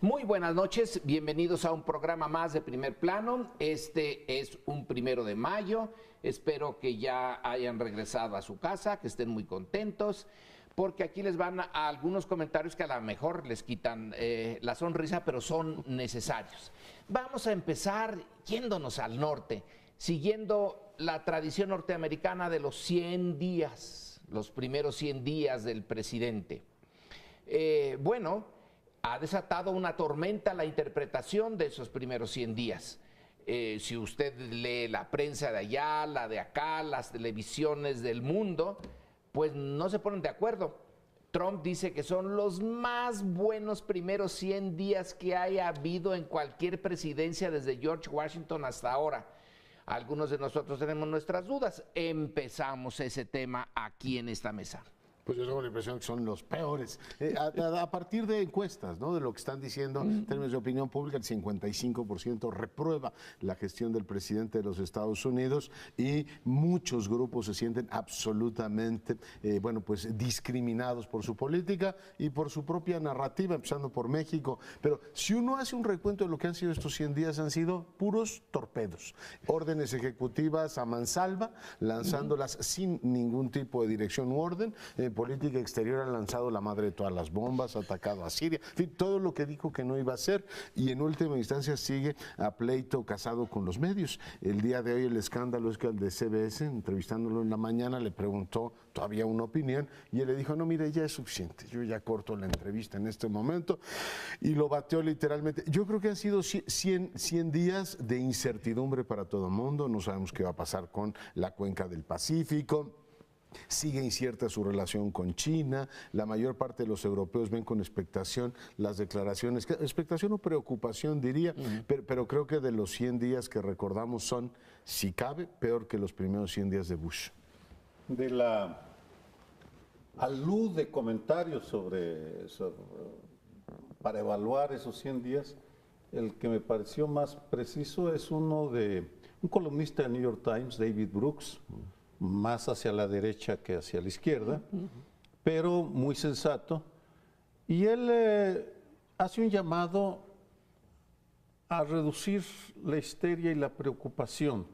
Muy buenas noches, bienvenidos a un programa más de Primer Plano. Este es un 1 de mayo. Espero que ya hayan regresado a su casa, que estén muy contentos, porque aquí les van a algunos comentarios que a lo mejor les quitan la sonrisa, pero son necesarios. Vamos a empezar yéndonos al norte, siguiendo la tradición norteamericana de los 100 días, los primeros 100 días del presidente. Ha desatado una tormenta la interpretación de esos primeros 100 días. Si usted lee la prensa de allá, la de acá, las televisiones del mundo, pues no se ponen de acuerdo. Trump dice que son los más buenos primeros 100 días que haya habido en cualquier presidencia desde George Washington hasta ahora. Algunos de nosotros tenemos nuestras dudas. Empezamos ese tema aquí en esta mesa. Pues yo tengo la impresión que son los peores. A partir de encuestas, ¿no? De lo que están diciendo, en términos de opinión pública, el 55% reprueba la gestión del presidente de los Estados Unidos y muchos grupos se sienten absolutamente, discriminados por su política y por su propia narrativa, empezando por México. Pero si uno hace un recuento de lo que han sido estos 100 días, han sido puros torpedos. Órdenes ejecutivas a mansalva, lanzándolas sin ningún tipo de dirección u orden. Política exterior han lanzado la madre de todas las bombas, ha atacado a Siria, en fin, todo lo que dijo que no iba a hacer, y en última instancia sigue a pleito casado con los medios. El día de hoy el escándalo es que al de CBS, entrevistándolo en la mañana, le preguntó todavía una opinión y él le dijo: no, mire, ya es suficiente, yo ya corto la entrevista en este momento, y lo bateó literalmente. Yo creo que han sido 100 días de incertidumbre para todo el mundo. No sabemos qué va a pasar con la cuenca del Pacífico. Sigue incierta su relación con China. La mayor parte de los europeos ven con expectación las declaraciones, expectación o preocupación diría, pero creo que de los 100 días que recordamos son, si cabe, peor que los primeros 100 días de Bush. De la alud de comentarios para evaluar esos 100 días, el que me pareció más preciso es uno de un columnista del New York Times, David Brooks, más hacia la derecha que hacia la izquierda, pero muy sensato. Y él hace un llamado a reducir la histeria y la preocupación,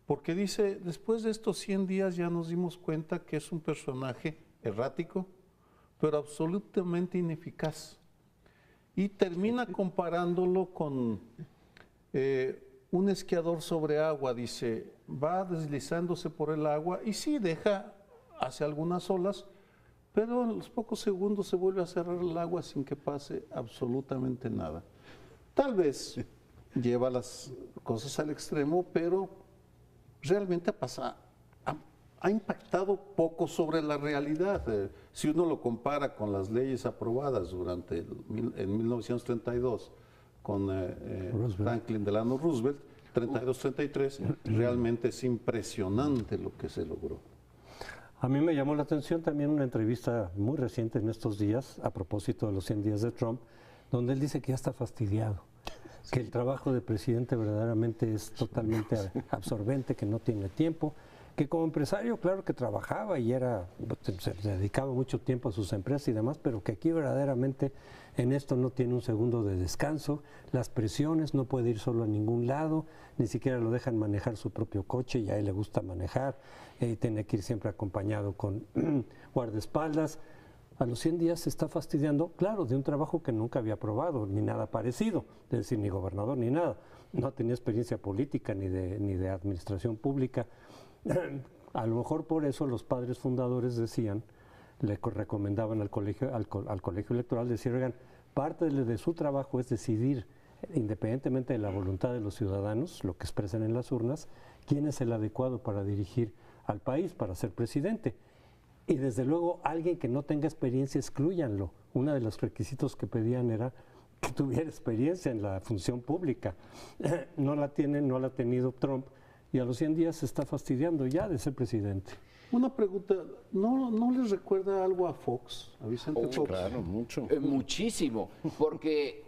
porque dice: después de estos 100 días ya nos dimos cuenta que es un personaje errático, pero absolutamente ineficaz. Y termina comparándolo con un esquiador sobre agua. Dice, va deslizándose por el agua y sí, hace algunas olas, pero en los pocos segundos se vuelve a cerrar el agua sin que pase absolutamente nada. Tal vez lleva las cosas al extremo, pero realmente ha impactado poco sobre la realidad. Si uno lo compara con las leyes aprobadas en 1932, con Franklin Delano Roosevelt, 32-33, realmente es impresionante lo que se logró. A mí me llamó la atención también una entrevista muy reciente en estos días, a propósito de los 100 días de Trump, donde él dice que ya está fastidiado, que el trabajo de presidente verdaderamente es totalmente absorbente, que no tiene tiempo, que como empresario, claro que trabajaba y se dedicaba mucho tiempo a sus empresas y demás, pero que aquí verdaderamente en esto no tiene un segundo de descanso, las presiones, no puede ir solo a ningún lado, ni siquiera lo dejan manejar su propio coche, y a él le gusta manejar, tiene que ir siempre acompañado con guardaespaldas. A los 100 días se está fastidiando, claro, de un trabajo que nunca había probado, ni nada parecido, es decir, ni gobernador ni nada, no tenía experiencia política ni de administración pública. A lo mejor por eso los padres fundadores decían, le recomendaban al colegio electoral, decir, oigan, parte de su trabajo es decidir, independientemente de la voluntad de los ciudadanos, lo que expresan en las urnas, quién es el adecuado para dirigir al país, para ser presidente. Y desde luego, alguien que no tenga experiencia, exclúyanlo. Uno de los requisitos que pedían era que tuviera experiencia en la función pública. No la ha tenido Trump, y a los 100 días se está fastidiando ya de ser presidente. Una pregunta, ¿no les recuerda algo a Fox, a Vicente Fox? Claro, mucho. Muchísimo, porque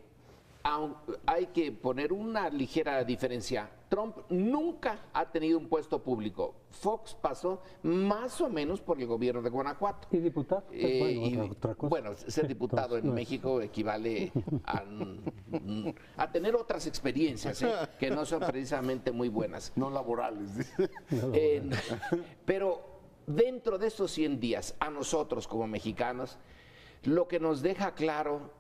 hay que poner una ligera diferencia. Trump nunca ha tenido un puesto público. Fox pasó más o menos por el gobierno de Guanajuato. ¿Y diputado? Otra cosa. Bueno, ser diputado en México equivale a tener otras experiencias, que no son precisamente muy buenas. No laborales. Pero dentro de estos 100 días, a nosotros como mexicanos, lo que nos deja claro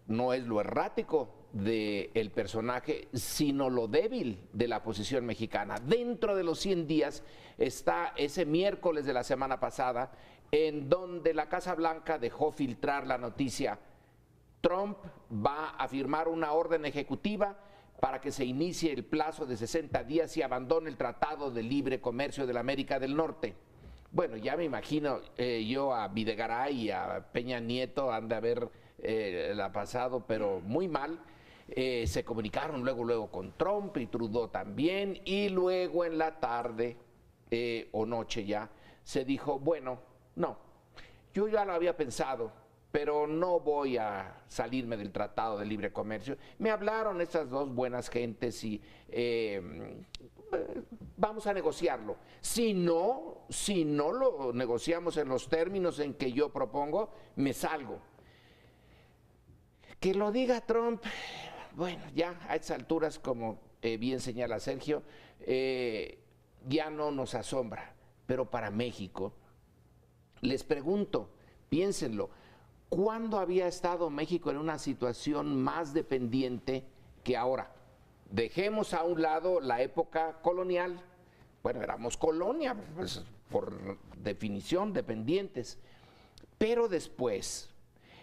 no es lo errático del personaje, sino lo débil de la posición mexicana. Dentro de los 100 días está ese miércoles de la semana pasada, en donde la Casa Blanca dejó filtrar la noticia: Trump va a firmar una orden ejecutiva para que se inicie el plazo de 60 días y abandone el Tratado de Libre Comercio de la América del Norte. Bueno, ya me imagino yo a Videgaray y a Peña Nieto han de haber la pasado, pero muy mal. Se comunicaron luego con Trump y Trudeau también, y luego en la tarde o noche ya se dijo, bueno, no, yo ya lo había pensado, pero no voy a salirme del Tratado de Libre Comercio. Me hablaron estas dos buenas gentes y vamos a negociarlo. Si no lo negociamos en los términos en que yo propongo, me salgo. Que lo diga Trump, bueno, ya a estas alturas, como bien señala Sergio, ya no nos asombra. Pero para México, les pregunto, piénsenlo, ¿cuándo había estado México en una situación más dependiente que ahora? Dejemos a un lado la época colonial. Bueno, éramos colonia, pues, por definición, dependientes. Pero después,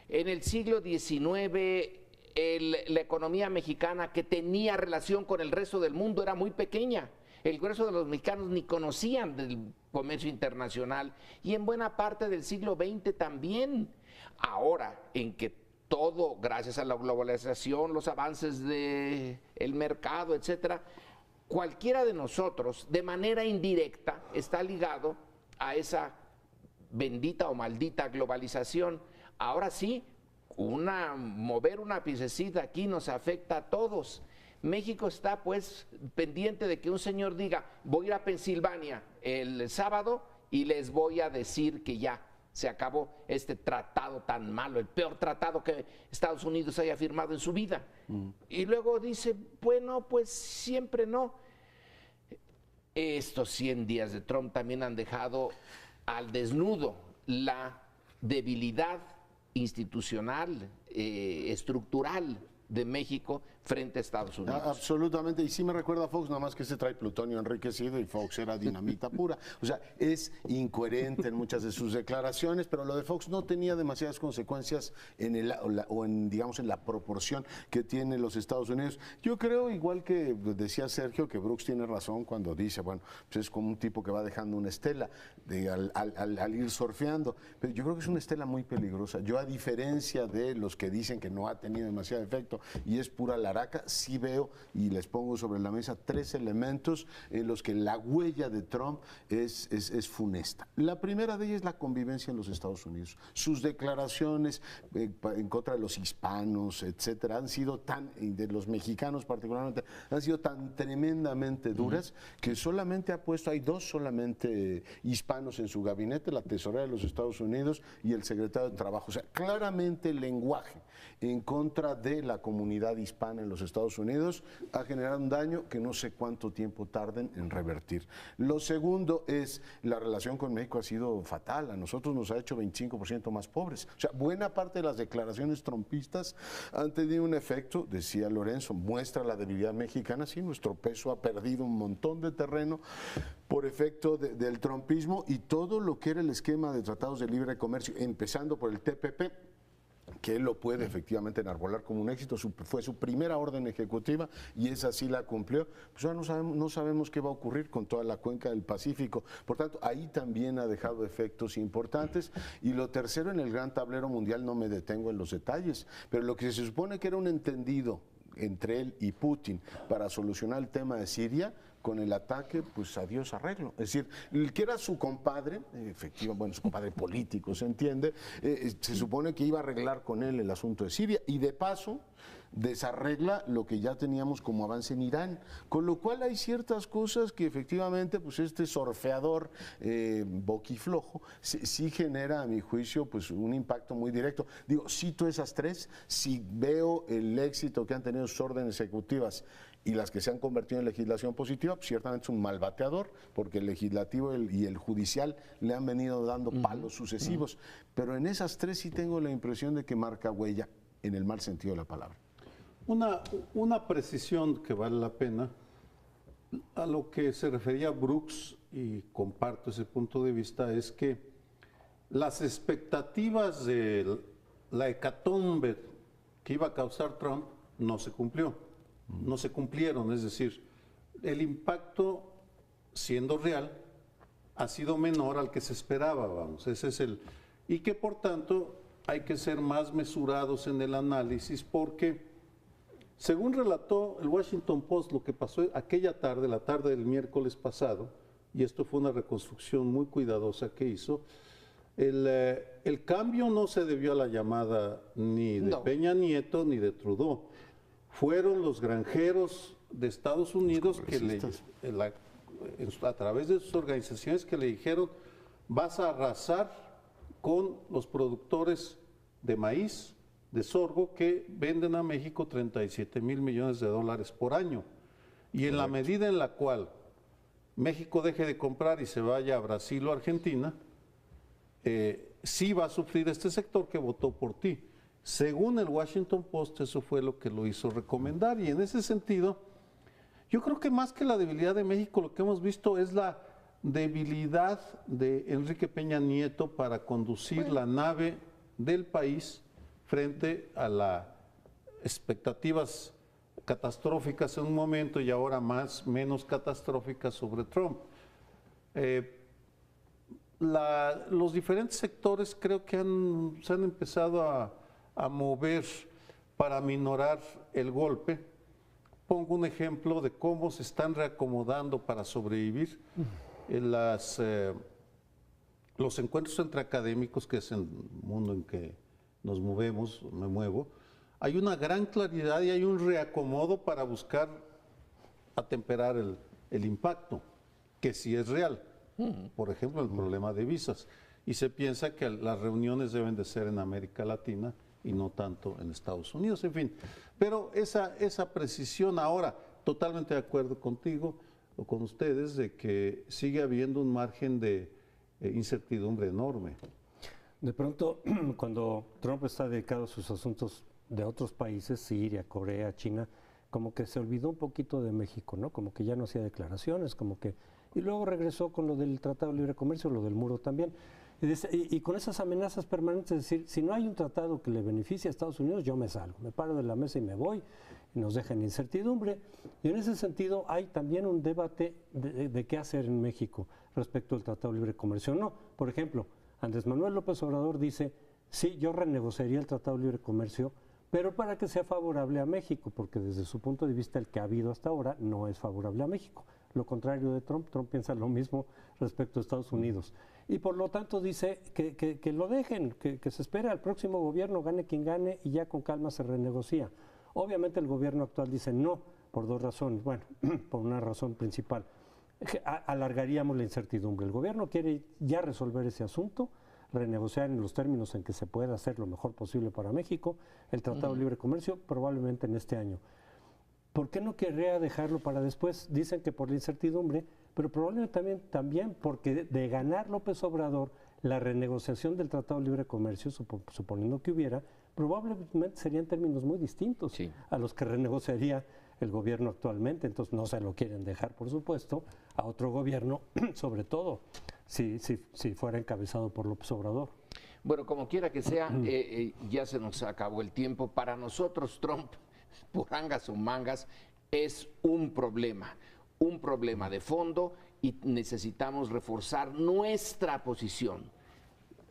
en el siglo XIX, la economía mexicana, que tenía relación con el resto del mundo, era muy pequeña. El grueso de los mexicanos ni conocían del comercio internacional, y en buena parte del siglo XX también. Ahora, en que todo, gracias a la globalización, los avances del mercado, etcétera, cualquiera de nosotros, de manera indirecta, está ligado a bendita o maldita globalización. Ahora sí, mover una piececita aquí nos afecta a todos. México está pues pendiente de que un señor diga, voy a ir a Pensilvania el sábado y les voy a decir que ya se acabó este tratado tan malo, el peor tratado que Estados Unidos haya firmado en su vida. Y luego dice, bueno, pues siempre no. Estos 100 días de Trump también han dejado al desnudo la debilidad institucional, estructural de México frente a Estados Unidos. Absolutamente, y sí me recuerda a Fox, nada más que se trae plutonio enriquecido y Fox era dinamita pura. O sea, es incoherente en muchas de sus declaraciones, pero lo de Fox no tenía demasiadas consecuencias digamos, en la proporción que tiene los Estados Unidos. Yo creo, igual que decía Sergio, que Brooks tiene razón cuando dice, bueno, pues es como un tipo que va dejando una estela al ir surfeando, pero yo creo que es una estela muy peligrosa. Yo, a diferencia de los que dicen que no ha tenido demasiado efecto y es pura laraca, sí veo, y les pongo sobre la mesa 3 elementos en los que la huella de Trump es funesta. La primera de ellas es la convivencia en los Estados Unidos. Sus declaraciones en contra de los hispanos, etcétera, han sido de los mexicanos particularmente, han sido tan tremendamente duras que solamente hay dos solamente hispanos en su gabinete, la tesorera de los Estados Unidos y el secretario de Trabajo. O sea, claramente el lenguaje en contra de la comunidad hispana en los Estados Unidos ha generado un daño que no sé cuánto tiempo tarden en revertir. Lo segundo es la relación con México ha sido fatal. A nosotros nos ha hecho 25% más pobres. O sea, buena parte de las declaraciones trumpistas han tenido un efecto, decía Lorenzo, muestra la debilidad mexicana. Sí, nuestro peso ha perdido un montón de terreno por efecto del trumpismo, y todo lo que era el esquema de tratados de libre comercio, empezando por el TPP, que él lo puede efectivamente enarbolar como un éxito, fue su primera orden ejecutiva y esa sí la cumplió. Pues ahora no sabemos qué va a ocurrir con toda la cuenca del Pacífico. Por tanto, ahí también ha dejado efectos importantes. Y lo tercero, en el gran tablero mundial, no me detengo en los detalles, pero lo que se supone que era un entendido entre él y Putin para solucionar el tema de Siria, con el ataque, pues adiós arreglo. Es decir, el que era su compadre, efectivamente, su compadre político, se entiende, se supone que iba a arreglar con él el asunto de Siria, y de paso desarregla lo que ya teníamos como avance en Irán, con lo cual hay ciertas cosas que efectivamente pues este surfeador boquiflojo sí genera a mi juicio pues un impacto muy directo. Digo, cito esas tres, si veo el éxito que han tenido sus órdenes ejecutivas y las que se han convertido en legislación positiva, pues ciertamente es un mal bateador, porque el legislativo y el judicial le han venido dando palos sucesivos. Pero en esas tres sí tengo la impresión de que marca huella, en el mal sentido de la palabra. Una precisión que vale la pena, a lo que se refería Brooks, y comparto ese punto de vista, es que las expectativas de la hecatombe que iba a causar Trump no se cumplió. No se cumplieron, es decir, el impacto, siendo real, ha sido menor al que se esperaba, vamos, ese es y que por tanto hay que ser más mesurados en el análisis porque, según relató el Washington Post, lo que pasó aquella tarde, la tarde del miércoles pasado, y esto fue una reconstrucción muy cuidadosa que hizo, el cambio no se debió a la llamada ni de Peña Nieto ni de Trudeau. Fueron los granjeros de Estados Unidos que a través de sus organizaciones que le dijeron: vas a arrasar con los productores de maíz, de sorgo, que venden a México 37 mil millones de dólares por año. Y en la medida en la cual México deje de comprar y se vaya a Brasil o Argentina, sí va a sufrir este sector que votó por ti. Según el Washington Post, eso fue lo que lo hizo recomendar, y en ese sentido, yo creo que más que la debilidad de México, lo que hemos visto es la debilidad de Enrique Peña Nieto para conducir la nave del país frente a las expectativas catastróficas en un momento y ahora menos catastróficas sobre Trump. Los diferentes sectores creo que se han empezado a mover para minorar el golpe. Pongo un ejemplo de cómo se están reacomodando para sobrevivir los encuentros entre académicos, que es el mundo en que nos movemos, me muevo. Hay una gran claridad y hay un reacomodo para buscar atemperar el impacto, que sí es real. Por ejemplo, el problema de visas. Y se piensa que las reuniones deben de ser en América Latina y no tanto en Estados Unidos, en fin. Pero esa precisión ahora, totalmente de acuerdo contigo o con ustedes, de que sigue habiendo un margen de incertidumbre enorme. De pronto, cuando Trump está dedicado a sus asuntos de otros países, Siria, Corea, China, como que se olvidó un poquito de México, ¿no? Como que ya no hacía declaraciones, como que... Y luego regresó con lo del Tratado de Libre Comercio, lo del muro también. Y con esas amenazas permanentes, es decir, si no hay un tratado que le beneficie a Estados Unidos, yo me salgo, me paro de la mesa y me voy, y nos dejan incertidumbre. Y en ese sentido hay también un debate de qué hacer en México respecto al Tratado de Libre Comercio. No, por ejemplo, Andrés Manuel López Obrador dice, sí, yo renegociaría el Tratado de Libre Comercio, pero para que sea favorable a México, porque desde su punto de vista el que ha habido hasta ahora no es favorable a México. Lo contrario de Trump piensa lo mismo respecto a Estados Unidos. Y por lo tanto dice que lo dejen, que se espere al próximo gobierno, gane quien gane, y ya con calma se renegocia. Obviamente el gobierno actual dice no, por dos razones. Bueno, por una razón principal. Alargaríamos la incertidumbre. El gobierno quiere ya resolver ese asunto, renegociar en los términos en que se pueda hacer lo mejor posible para México, el Tratado de Libre Comercio, probablemente en este año. ¿Por qué no querría dejarlo para después? Dicen que por la incertidumbre, pero probablemente también porque de ganar López Obrador la renegociación del Tratado de Libre Comercio, suponiendo que hubiera, probablemente serían términos muy distintos a los que renegociaría el gobierno actualmente. Entonces no se lo quieren dejar, por supuesto, a otro gobierno, sobre todo si fuera encabezado por López Obrador. Bueno, como quiera que sea, ya se nos acabó el tiempo. Para nosotros, Trump, por angas o mangas, es un problema de fondo, y necesitamos reforzar nuestra posición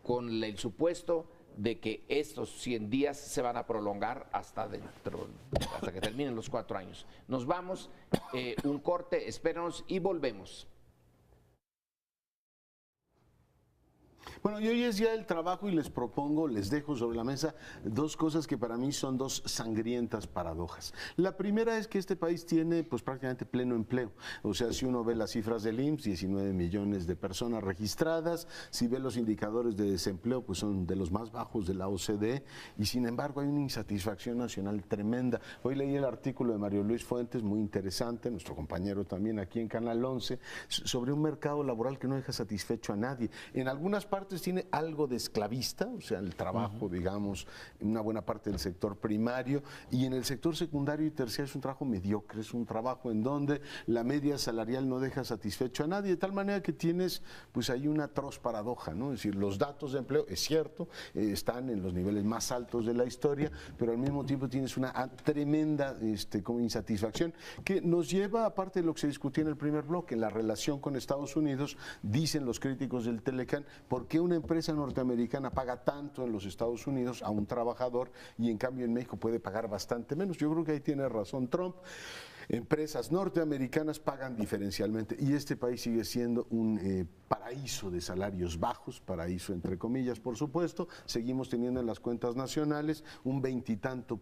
con el supuesto de que estos 100 días se van a prolongar hasta que terminen los 4 años. Nos vamos, un corte, espéranos y volvemos. Bueno, y hoy es Día del Trabajo y les propongo, les dejo sobre la mesa dos cosas que para mí son dos sangrientas paradojas. La primera es que este país tiene pues prácticamente pleno empleo. O sea, si uno ve las cifras del IMSS, 19 millones de personas registradas, si ve los indicadores de desempleo, pues son de los más bajos de la OCDE, y sin embargo hay una insatisfacción nacional tremenda. Hoy leí el artículo de Mario Luis Fuentes, muy interesante, nuestro compañero también aquí en Canal 11, sobre un mercado laboral que no deja satisfecho a nadie. En algunas partes tiene algo de esclavista, o sea, el trabajo, digamos, en una buena parte del sector primario, y en el sector secundario y terciario es un trabajo mediocre, es un trabajo en donde la media salarial no deja satisfecho a nadie, de tal manera que tienes pues ahí una atroz paradoja, ¿no? Es decir, los datos de empleo, es cierto, están en los niveles más altos de la historia, pero al mismo tiempo tienes una tremenda como insatisfacción que nos lleva, aparte de lo que se discutió en el primer bloque, en la relación con Estados Unidos. Dicen los críticos del Telecán, ¿por qué una empresa norteamericana paga tanto en los Estados Unidos a un trabajador y en cambio en México puede pagar bastante menos? Yo creo que ahí tiene razón Trump. Empresas norteamericanas pagan diferencialmente y este país sigue siendo un paraíso de salarios bajos, paraíso entre comillas, por supuesto. Seguimos teniendo en las cuentas nacionales un veintitantos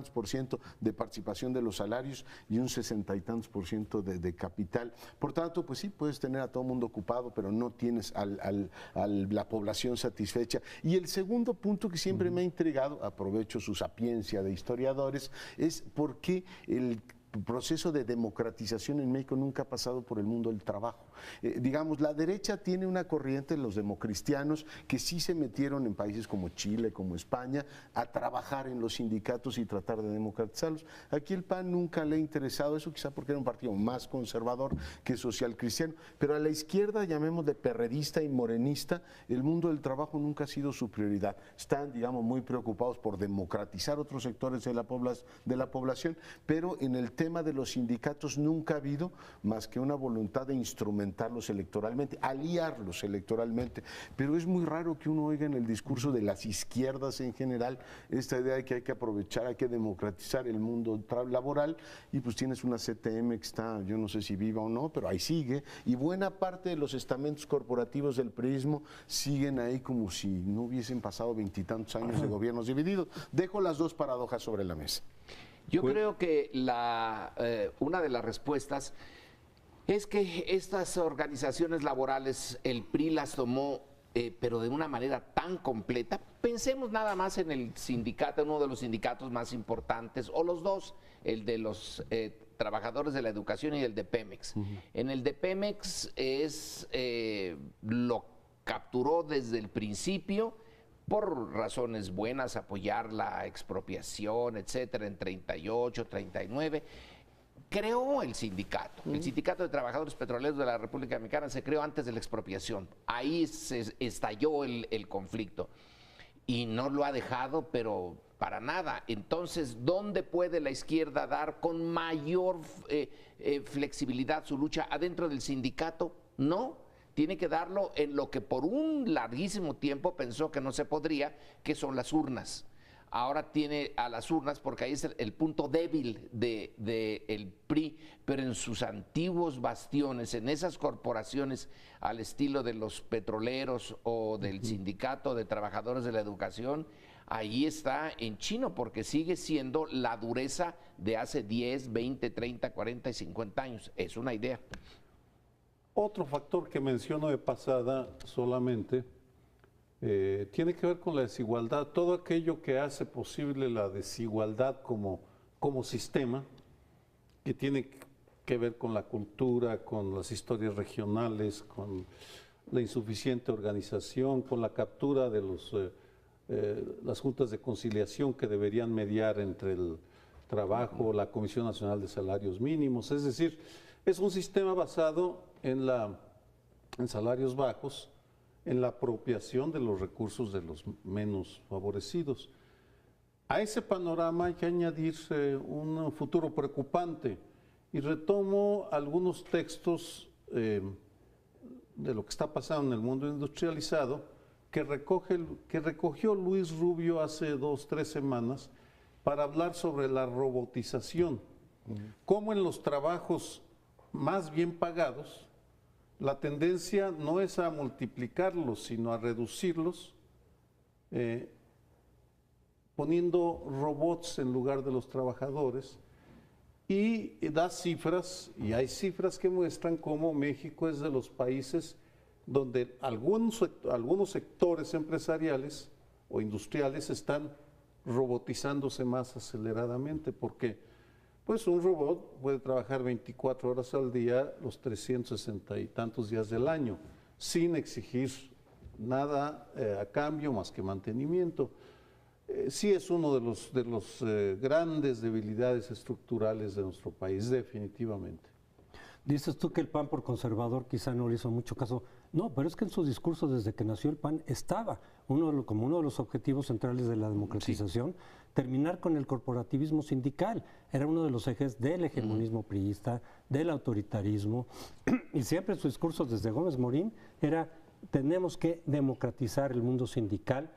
por ciento de participación de los salarios y un 60 y tantos por ciento de capital. Por tanto, pues sí, puedes tener a todo el mundo ocupado, pero no tienes a la población satisfecha. Y el segundo punto que siempre me ha intrigado, aprovecho su sapiencia de historiadores, es por qué el proceso de democratización en México nunca ha pasado por el mundo del trabajo. Digamos, la derecha tiene una corriente, los democristianos, que sí se metieron en países como Chile, como España, a trabajar en los sindicatos y tratar de democratizarlos. Aquí el PAN nunca le ha interesado eso, quizá porque era un partido más conservador que social cristiano, pero a la izquierda, llamémosle perredista y morenista, el mundo del trabajo nunca ha sido su prioridad. Están, digamos, muy preocupados por democratizar otros sectores de la población, pero en el tema de los sindicatos nunca ha habido más que una voluntad de instrumentarlos electoralmente, aliarlos electoralmente, pero es muy raro que uno oiga en el discurso de las izquierdas en general esta idea de que hay que aprovechar, hay que democratizar el mundo laboral, y pues tienes una CTM que está, yo no sé si viva o no, pero ahí sigue, y buena parte de los estamentos corporativos del priismo siguen ahí como si no hubiesen pasado veintitantos años de gobiernos divididos. Dejo las dos paradojas sobre la mesa. Yo creo que una de las respuestas es que estas organizaciones laborales, el PRI las tomó, pero de una manera tan completa. Pensemos nada más en el sindicato, uno de los sindicatos más importantes, o los dos, el de los trabajadores de la educación y el de Pemex. En el de Pemex lo capturó desde el principio, por razones buenas, apoyar la expropiación, etcétera, en 38, 39, creó el sindicato. El Sindicato de Trabajadores Petroleros de la República Mexicana se creó antes de la expropiación. Ahí se estalló el conflicto y no lo ha dejado, pero para nada. Entonces, ¿dónde puede la izquierda dar con mayor flexibilidad su lucha? ¿Adentro del sindicato? No. Tiene que darlo en lo que por un larguísimo tiempo pensó que no se podría, que son las urnas. Ahora tiene a las urnas porque ahí es el punto débil del PRI, pero en sus antiguos bastiones, en esas corporaciones al estilo de los petroleros o del Sindicato de Trabajadores de la Educación, ahí está en chino, porque sigue siendo la dureza de hace 10, 20, 30, 40 y 50 años. Es una idea. Otro factor que menciono de pasada solamente tiene que ver con la desigualdad. Todo aquello que hace posible la desigualdad como sistema, que tiene que ver con la cultura, con las historias regionales, con la insuficiente organización, con la captura de las juntas de conciliación que deberían mediar entre el trabajo, la Comisión Nacional de Salarios Mínimos. Es decir, es un sistema basado en salarios bajos, en la apropiación de los recursos de los menos favorecidos. A ese panorama hay que añadirse un futuro preocupante, y retomo algunos textos de lo que está pasando en el mundo industrializado que recogió Luis Rubio hace 2 o 3 semanas para hablar sobre la robotización, cómo en los trabajos más bien pagados la tendencia no es a multiplicarlos, sino a reducirlos, poniendo robots en lugar de los trabajadores, y da cifras, y hay cifras que muestran cómo México es de los países donde algunos sectores empresariales o industriales están robotizándose más aceleradamente, porque pues un robot puede trabajar 24 horas al día, los 360 y tantos días del año, sin exigir nada a cambio más que mantenimiento. Sí es uno de los grandes debilidades estructurales de nuestro país, definitivamente. Dices tú que el PAN por conservador quizá no le hizo mucho caso. No, pero es que en su discurso desde que nació el PAN estaba como uno de los objetivos centrales de la democratización, terminar con el corporativismo sindical. Era uno de los ejes del hegemonismo priista, del autoritarismo, y siempre su discurso desde Gómez Morín era: tenemos que democratizar el mundo sindical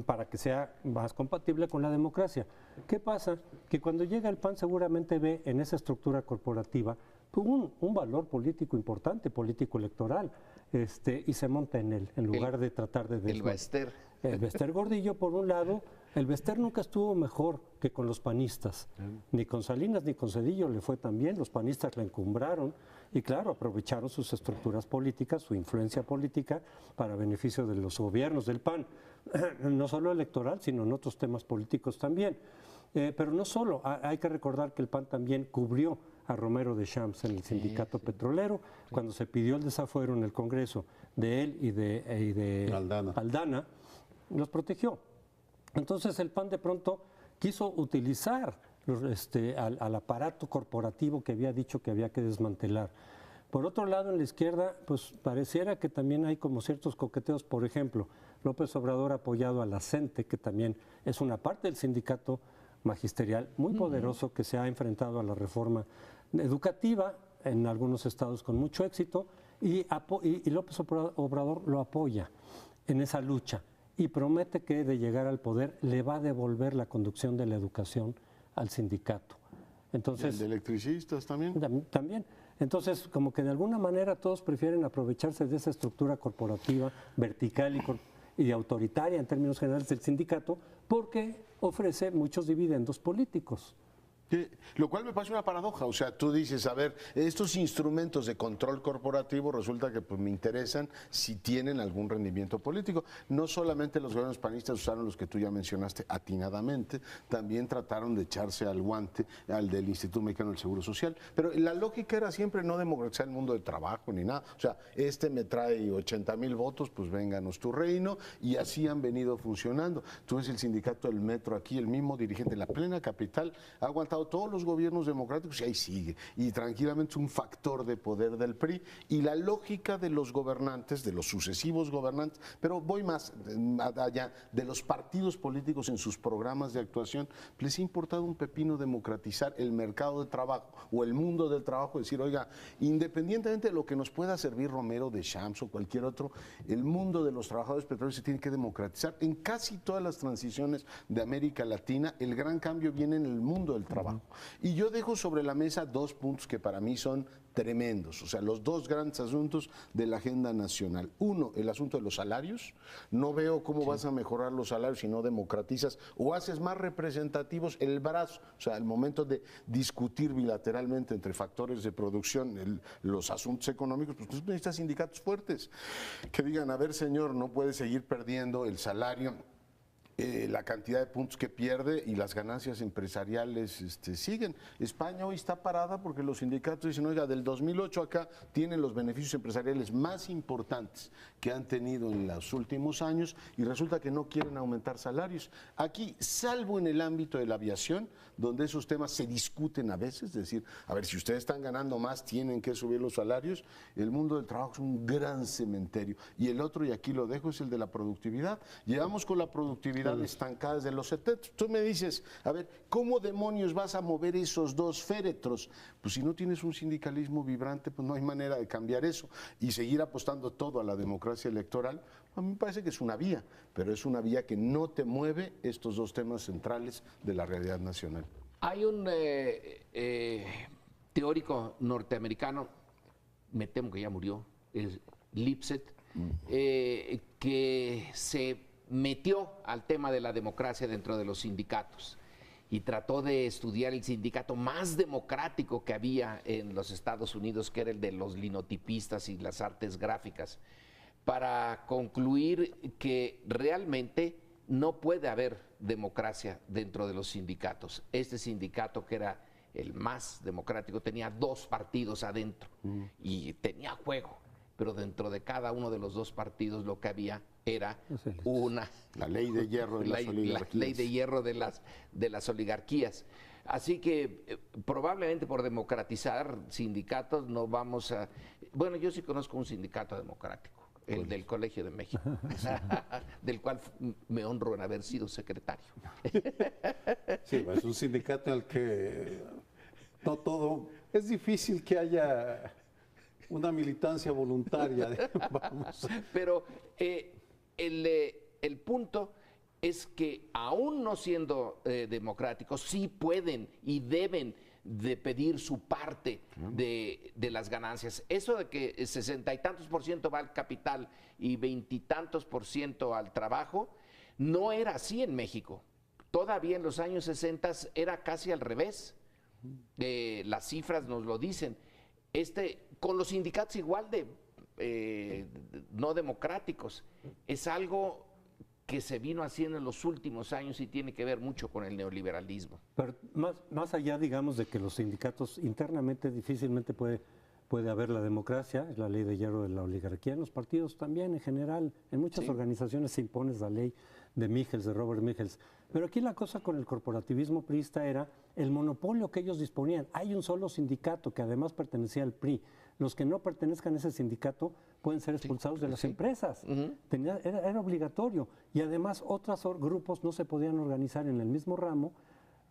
para que sea más compatible con la democracia. ¿Qué pasa? Que cuando llega el PAN seguramente ve en esa estructura corporativa un valor político importante, político electoral, y se monta en él, en lugar de tratar de... El Bester. El Bester Gordillo, por un lado. El Bester nunca estuvo mejor que con los panistas. Ni con Salinas ni con Zedillo le fue tan bien. Los panistas la encumbraron y, claro, aprovecharon sus estructuras políticas, su influencia política, para beneficio de los gobiernos del PAN. No solo electoral, sino en otros temas políticos también. Pero no solo, hay que recordar que el PAN también cubrió a Romero de Champs en el sindicato petrolero, cuando se pidió el desafuero en el Congreso de él y de Aldana, los protegió. Entonces el PAN de pronto quiso utilizar al aparato corporativo que había dicho que había que desmantelar. Por otro lado, en la izquierda, pues pareciera que también hay como ciertos coqueteos. Por ejemplo, López Obrador ha apoyado a la CENTE, que también es una parte del sindicato magisterial muy poderoso que se ha enfrentado a la reforma educativa en algunos estados con mucho éxito, y López Obrador lo apoya en esa lucha y promete que de llegar al poder le va a devolver la conducción de la educación al sindicato. Entonces, ¿el de electricistas también? También. Entonces, como que de alguna manera todos prefieren aprovecharse de esa estructura corporativa, vertical y autoritaria en términos generales del sindicato, porque ofrece muchos dividendos políticos. Lo cual me parece una paradoja. O sea, tú dices, a ver, estos instrumentos de control corporativo resulta que pues, me interesan si tienen algún rendimiento político. No solamente los gobiernos panistas usaron los que tú ya mencionaste atinadamente, también trataron de echarse al guante al del Instituto Mexicano del Seguro Social. Pero la lógica era siempre no democratizar el mundo del trabajo ni nada. O sea, me trae 80,000 votos, pues vénganos tu reino, y así han venido funcionando. Tú ves el sindicato del metro aquí, el mismo dirigente en la plena capital, ha aguantado todos los gobiernos democráticos y ahí sigue. Y tranquilamente es un factor de poder del PRI. Y la lógica de los gobernantes, de los sucesivos gobernantes, pero voy más allá, de los partidos políticos en sus programas de actuación, les ha importado un pepino democratizar el mercado de trabajo o el mundo del trabajo, decir, oiga, independientemente de lo que nos pueda servir Romero de Champs o cualquier otro, el mundo de los trabajadores petroleros se tiene que democratizar. En casi todas las transiciones de América Latina, el gran cambio viene en el mundo del trabajo. Y yo dejo sobre la mesa dos puntos que para mí son tremendos, o sea, los dos grandes asuntos de la agenda nacional. Uno, el asunto de los salarios. No veo cómo vas a mejorar los salarios si no democratizas o haces más representativos el brazo, o sea, el momento de discutir bilateralmente entre factores de producción los asuntos económicos, pues tú necesitas sindicatos fuertes que digan, a ver, señor, no puede seguir perdiendo el salario, la cantidad de puntos que pierde y las ganancias empresariales siguen. España hoy está parada porque los sindicatos dicen, oiga, del 2008 acá tienen los beneficios empresariales más importantes que han tenido en los últimos años y resulta que no quieren aumentar salarios. Aquí, salvo en el ámbito de la aviación, donde esos temas se discuten a veces, es decir, a ver, si ustedes están ganando más, tienen que subir los salarios, el mundo del trabajo es un gran cementerio. Y el otro, y aquí lo dejo, es el de la productividad. Llevamos con la productividad estancada desde los 70. Tú me dices, a ver, ¿cómo demonios vas a mover esos dos féretros? Pues si no tienes un sindicalismo vibrante, pues no hay manera de cambiar eso. Y seguir apostando todo a la democracia electoral, a mí me parece que es una vía, pero es una vía que no te mueve estos dos temas centrales de la realidad nacional. Hay un teórico norteamericano me temo que ya murió, Lipset, que se metió al tema de la democracia dentro de los sindicatos y trató de estudiar el sindicato más democrático que había en los Estados Unidos, que era el de los linotipistas y las artes gráficas, para concluir que realmente no puede haber democracia dentro de los sindicatos. Este sindicato, que era el más democrático, tenía 2 partidos adentro y tenía juego, pero dentro de cada uno de los 2 partidos lo que había era la ley de hierro de las oligarquías. La ley de hierro de las oligarquías. Así que probablemente por democratizar sindicatos no vamos a... Bueno, yo sí conozco un sindicato democrático, el del Colegio de México, del cual me honro en haber sido secretario. Sí, es un sindicato en el que no todo... Es difícil que haya una militancia voluntaria, vamos. Pero el punto es que aún no siendo democráticos, sí pueden y deben de pedir su parte de las ganancias. Eso de que 60 y tantos % va al capital y 20 y tantos % al trabajo, no era así en México. Todavía en los años 60 era casi al revés. Las cifras nos lo dicen. Con los sindicatos igual de no democráticos. Es algo que se vino haciendo en los últimos años y tiene que ver mucho con el neoliberalismo. Pero más allá, digamos, de que los sindicatos internamente difícilmente puede haber la democracia, es la ley de hierro de la oligarquía, en los partidos también en general, en muchas organizaciones se impone esa ley de Michels, de Robert Michels. Pero aquí la cosa con el corporativismo priista era el monopolio que ellos disponían. Hay un solo sindicato que además pertenecía al PRI. Los que no pertenezcan a ese sindicato pueden ser expulsados de las empresas. Era obligatorio. Y además otros grupos no se podían organizar en el mismo ramo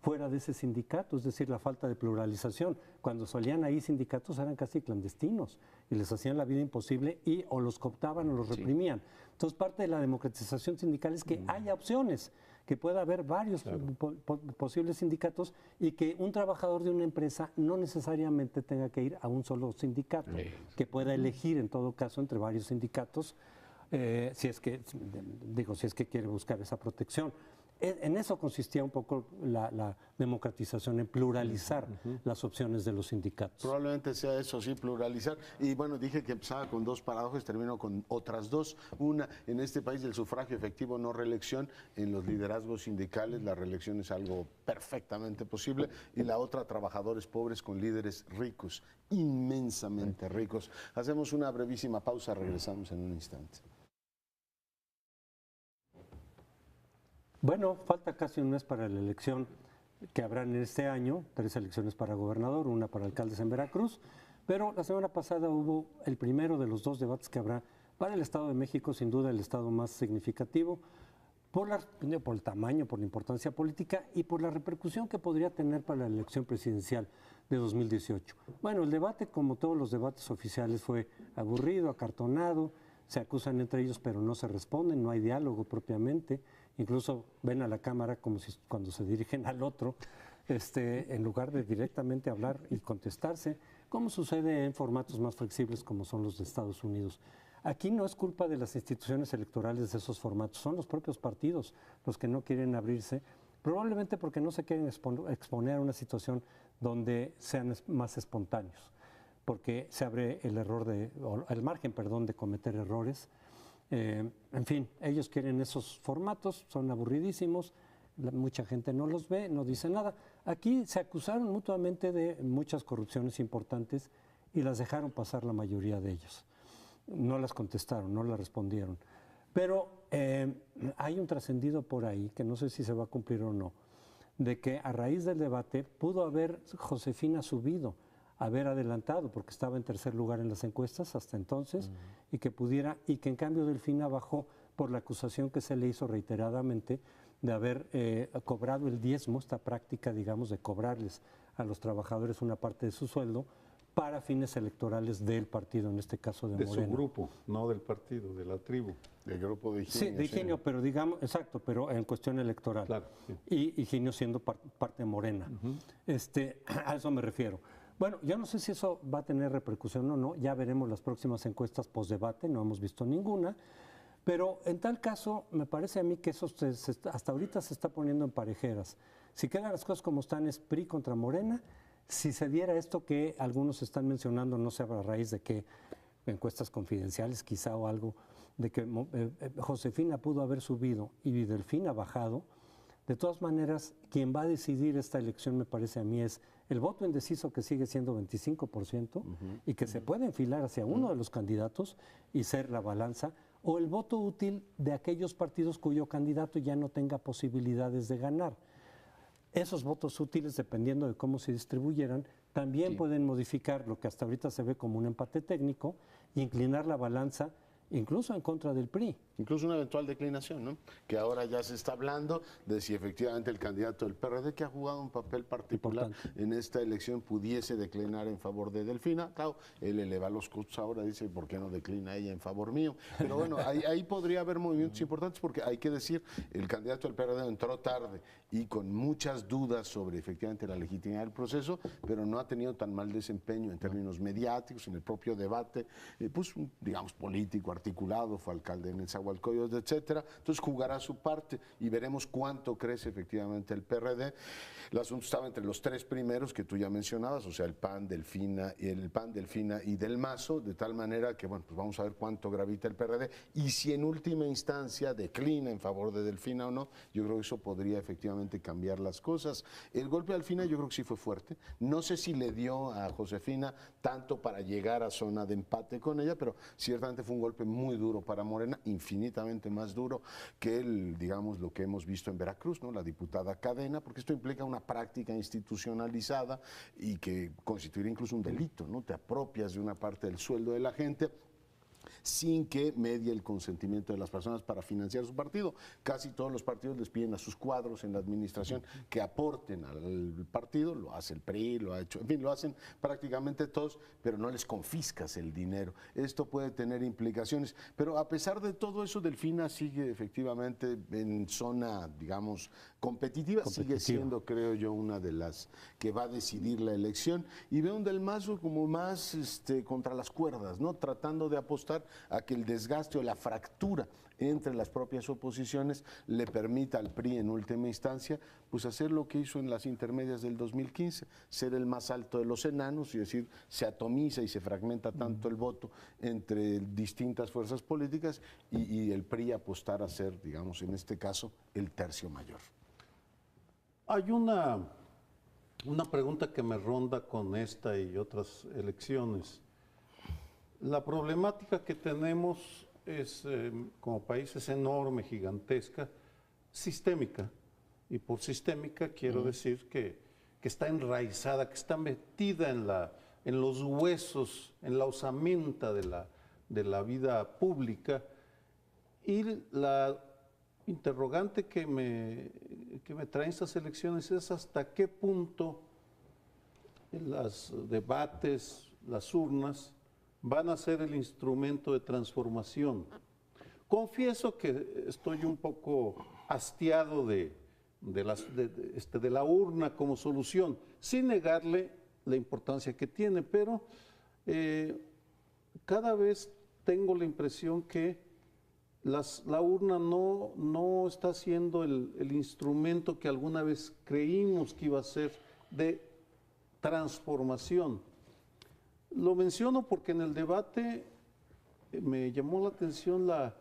fuera de ese sindicato, es decir, la falta de pluralización. Cuando salían ahí sindicatos eran casi clandestinos y les hacían la vida imposible y o los cooptaban o los reprimían. Entonces, parte de la democratización sindical es que haya opciones, que pueda haber varios posibles sindicatos y que un trabajador de una empresa no necesariamente tenga que ir a un solo sindicato, que pueda elegir en todo caso entre varios sindicatos, si es que quiere buscar esa protección. En eso consistía un poco la democratización, en pluralizar las opciones de los sindicatos. Probablemente sea eso, sí, pluralizar. Y bueno, dije que empezaba con 2 paradojas, termino con otras 2. Una, en este país del sufragio efectivo, no reelección. En los liderazgos sindicales la reelección es algo perfectamente posible. Y la otra, trabajadores pobres con líderes ricos, inmensamente ricos. Hacemos una brevísima pausa, regresamos en un instante. Bueno, falta casi un mes para la elección que habrá en este año, 3 elecciones para gobernador, una para alcaldes en Veracruz, pero la semana pasada hubo el primero de los 2 debates que habrá para el Estado de México, sin duda el estado más significativo, por el tamaño, por la importancia política y por la repercusión que podría tener para la elección presidencial de 2018. Bueno, el debate, como todos los debates oficiales, fue aburrido, acartonado, se acusan entre ellos pero no se responden, no hay diálogo propiamente. Incluso ven a la cámara como si cuando se dirigen al otro, en lugar de directamente hablar y contestarse, como sucede en formatos más flexibles como son los de Estados Unidos. Aquí no es culpa de las instituciones electorales de esos formatos, son los propios partidos los que no quieren abrirse, probablemente porque no se quieren exponer a una situación donde sean más espontáneos, porque se abre el margen de cometer errores. En fin, ellos quieren esos formatos, son aburridísimos, mucha gente no los ve, no dice nada. Aquí se acusaron mutuamente de muchas corrupciones importantes y las dejaron pasar la mayoría de ellos. No las contestaron, no las respondieron. Pero hay un trascendido por ahí, que no sé si se va a cumplir o no, de que a raíz del debate pudo haber Josefina subido, haber adelantado, porque estaba en tercer lugar en las encuestas hasta entonces, y que en cambio Delfina bajó por la acusación que se le hizo reiteradamente de haber cobrado el diezmo, esta práctica, digamos, de cobrarles a los trabajadores una parte de su sueldo para fines electorales del partido, en este caso de Morena. De su grupo, no del partido, de la tribu. Del grupo de Higinio. Sí, de Higinio, pero digamos, exacto, pero en cuestión electoral. Claro, sí. Y Higinio siendo parte de Morena. A eso me refiero. Bueno, yo no sé si eso va a tener repercusión o no, ya veremos las próximas encuestas post-debate, no hemos visto ninguna, pero en tal caso me parece a mí que eso hasta ahorita se está poniendo en parejeras. Si quedan las cosas como están, es PRI contra Morena. Si se diera esto que algunos están mencionando, no sé a raíz de qué encuestas confidenciales quizá o algo, de que Josefina pudo haber subido y Delfín ha bajado. De todas maneras, quien va a decidir esta elección, me parece a mí, es el voto indeciso, que sigue siendo 25%, y que se puede enfilar hacia uno de los candidatos y ser la balanza, o el voto útil de aquellos partidos cuyo candidato ya no tenga posibilidades de ganar. Esos votos útiles, dependiendo de cómo se distribuyeran, también pueden modificar lo que hasta ahorita se ve como un empate técnico e inclinar la balanza incluso en contra del PRI. Incluso una eventual declinación, ¿no? Que ahora ya se está hablando de si efectivamente el candidato del PRD, que ha jugado un papel particular en esta elección, pudiese declinar en favor de Delfina. Claro, él eleva los costos ahora, dice, ¿por qué no declina ella en favor mío? Pero bueno, ahí podría haber movimientos importantes, porque hay que decir, el candidato del PRD entró tarde y con muchas dudas sobre efectivamente la legitimidad del proceso, pero no ha tenido tan mal desempeño en términos mediáticos, en el propio debate, pues digamos político, articulado, fue alcalde en Nezahualcóyotl, etcétera. Entonces jugará su parte y veremos cuánto crece efectivamente el PRD. El asunto estaba entre los tres primeros que tú ya mencionabas, o sea, el PAN, Delfina y Del Mazo, de tal manera que, bueno, pues vamos a ver cuánto gravita el PRD y si en última instancia declina en favor de Delfina o no. Yo creo que eso podría efectivamente cambiar las cosas. El golpe de Delfina yo creo que sí fue fuerte. No sé si le dio a Josefina tanto para llegar a zona de empate con ella, pero ciertamente fue un golpe muy duro para Morena, infinitamente más duro que digamos, lo que hemos visto en Veracruz, ¿no? La diputada Cadena, porque esto implica una práctica institucionalizada y que constituirá incluso un delito, ¿no? Te apropias de una parte del sueldo de la gente sin que medie el consentimiento de las personas para financiar su partido. Casi todos los partidos les piden a sus cuadros en la administración que aporten al partido, lo hace el PRI, lo ha hecho, en fin, lo hacen prácticamente todos, pero no les confiscas el dinero. Esto puede tener implicaciones, pero a pesar de todo eso, Delfina sigue efectivamente en zona, digamos, competitiva, sigue siendo, creo yo, una de las que va a decidir la elección, y veo un Del Mazo como más contra las cuerdas, ¿no? Tratando de apostar a que el desgaste o la fractura entre las propias oposiciones le permita al PRI en última instancia pues hacer lo que hizo en las intermedias del 2015, ser el más alto de los enanos, y decir, se atomiza y se fragmenta tanto el voto entre distintas fuerzas políticas y el PRI apostar a ser, digamos, en este caso, el tercio mayor. Hay una pregunta que me ronda con esta y otras elecciones. La problemática que tenemos es, como país, es enorme, gigantesca, sistémica. Y por sistémica quiero decir que está enraizada, que está metida en los huesos, en la osamenta de la vida pública. Y la interrogante que me traen estas elecciones es hasta qué punto los debates, las urnas, van a ser el instrumento de transformación. Confieso que estoy un poco hastiado de la urna como solución, sin negarle la importancia que tiene, pero cada vez tengo la impresión que la urna no está siendo el instrumento que alguna vez creímos que iba a ser de transformación. Lo menciono porque en el debate me llamó la atención la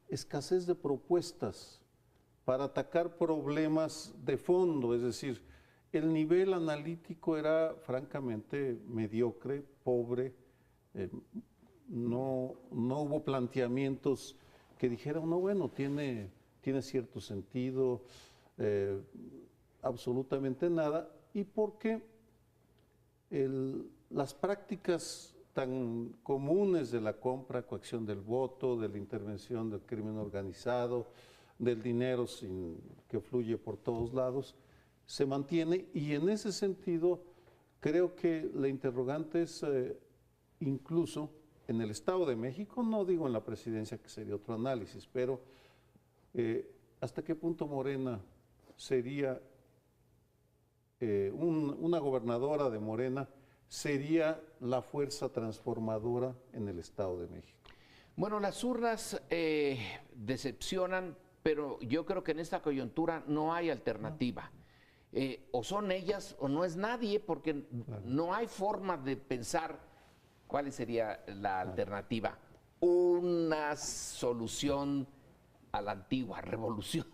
escasez de propuestas para atacar problemas de fondo, es decir, el nivel analítico era francamente mediocre, pobre, no hubo planteamientos que dijeran, no, bueno, tiene cierto sentido, absolutamente nada, y porque las prácticas tan comunes de la compra, coacción del voto, de la intervención del crimen organizado, del dinero que fluye por todos lados, se mantiene, y en ese sentido creo que la interrogante es incluso en el Estado de México, no digo en la presidencia, que sería otro análisis, pero hasta qué punto Morena sería una gobernadora de Morena sería la fuerza transformadora en el Estado de México. Bueno, las urnas decepcionan, pero yo creo que en esta coyuntura no hay alternativa. O son ellas o no es nadie, porque no hay forma de pensar cuál sería la alternativa. Una solución a la antigua revolución,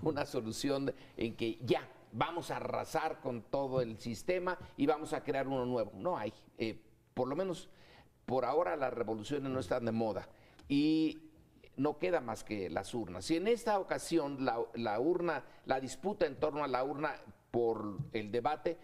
una solución en que ya vamos a arrasar con todo el sistema y vamos a crear uno nuevo. No hay. Por lo menos por ahora las revoluciones no están de moda y no queda más que las urnas. Y en esta ocasión la disputa en torno a la urna por el debate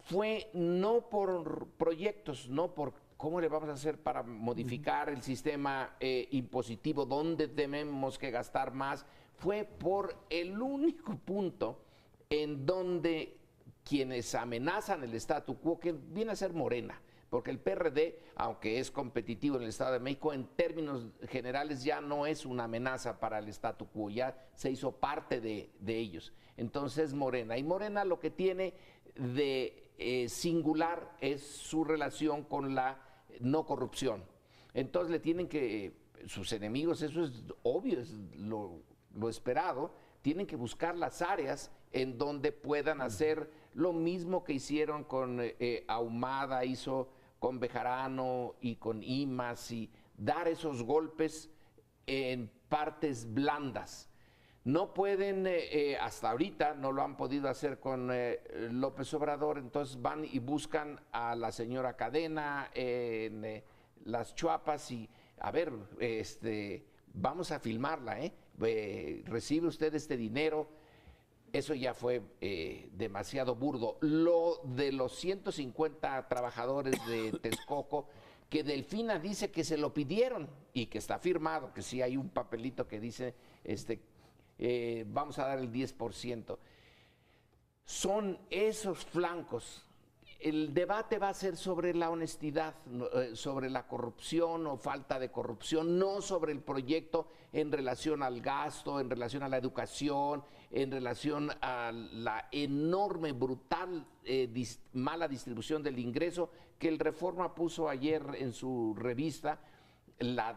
fue no por proyectos, no por cómo le vamos a hacer para modificar el sistema impositivo, dónde tenemos que gastar más, fue por el único punto en donde quienes amenazan el statu quo, que viene a ser Morena, porque el PRD, aunque es competitivo en el Estado de México, en términos generales ya no es una amenaza para el statu quo, ya se hizo parte de ellos. Entonces Morena, y Morena lo que tiene de singular es su relación con la no corrupción. Entonces le tienen que, sus enemigos, eso es obvio, es lo esperado, tienen que buscar las áreas en donde puedan hacer lo mismo que hicieron con Ahumada, hizo con Bejarano y con Imaz, y dar esos golpes en partes blandas. No pueden, hasta ahorita no lo han podido hacer con López Obrador, entonces van y buscan a la señora Cadena en las Chuapas y, a ver, vamos a filmarla, recibe usted este dinero. Eso ya fue demasiado burdo. Lo de los 150 trabajadores de Texcoco, que Delfina dice que se lo pidieron y que está firmado, que sí hay un papelito que dice vamos a dar el 10%. Son esos flancos. El debate va a ser sobre la honestidad, sobre la corrupción o falta de corrupción, no sobre el proyecto en relación al gasto, en relación a la educación, en relación a la enorme, brutal, mala distribución del ingreso que el Reforma puso ayer en su revista, la